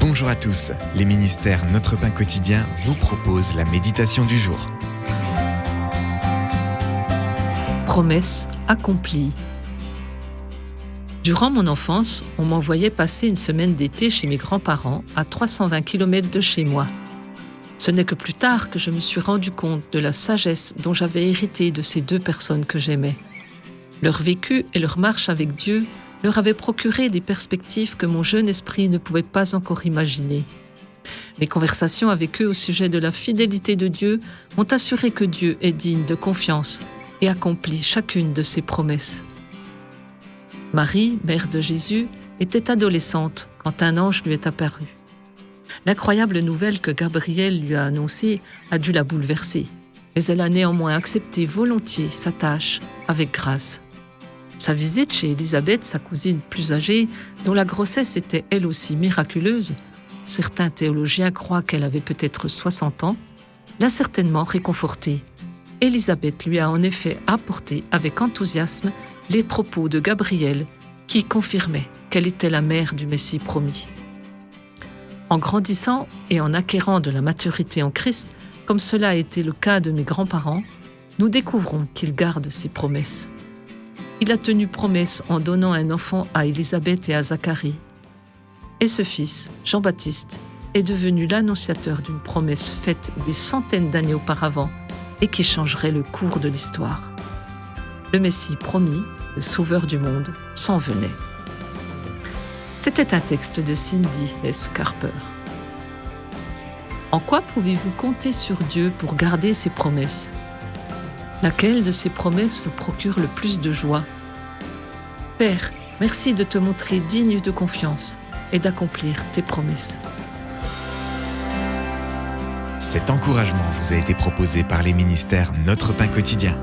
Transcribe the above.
Bonjour à tous, les ministères Notre Pain Quotidien vous proposent la méditation du jour. Promesse accomplie. Durant mon enfance, on m'envoyait passer une semaine d'été chez mes grands-parents à 320 km de chez moi. Ce n'est que plus tard que je me suis rendu compte de la sagesse dont j'avais hérité de ces deux personnes que j'aimais. Leur vécu et leur marche avec Dieu leur avaient procuré des perspectives que mon jeune esprit ne pouvait pas encore imaginer. Mes conversations avec eux au sujet de la fidélité de Dieu m'ont assuré que Dieu est digne de confiance et accomplit chacune de ses promesses. Marie, mère de Jésus, était adolescente quand un ange lui est apparu. L'incroyable nouvelle que Gabriel lui a annoncée a dû la bouleverser, mais elle a néanmoins accepté volontiers sa tâche avec grâce. Sa visite chez Élisabeth, sa cousine plus âgée, dont la grossesse était elle aussi miraculeuse, certains théologiens croient qu'elle avait peut-être 60 ans, l'a certainement réconfortée. Élisabeth lui a en effet apporté avec enthousiasme les propos de Gabriel qui confirmaient qu'elle était la mère du Messie promis. En grandissant et en acquérant de la maturité en Christ, comme cela a été le cas de mes grands-parents, nous découvrons qu'il garde ses promesses. Il a tenu promesse en donnant un enfant à Élisabeth et à Zacharie. Et ce fils, Jean-Baptiste, est devenu l'annonciateur d'une promesse faite des centaines d'années auparavant et qui changerait le cours de l'histoire. Le Messie promis, le Sauveur du monde, s'en venait. C'était un texte de Cindy S. Carper. En quoi pouvez-vous compter sur Dieu pour garder ses promesses ? Laquelle de ces promesses vous procure le plus de joie ? Père, merci de te montrer digne de confiance et d'accomplir tes promesses. Cet encouragement vous a été proposé par les ministères Notre Pain Quotidien.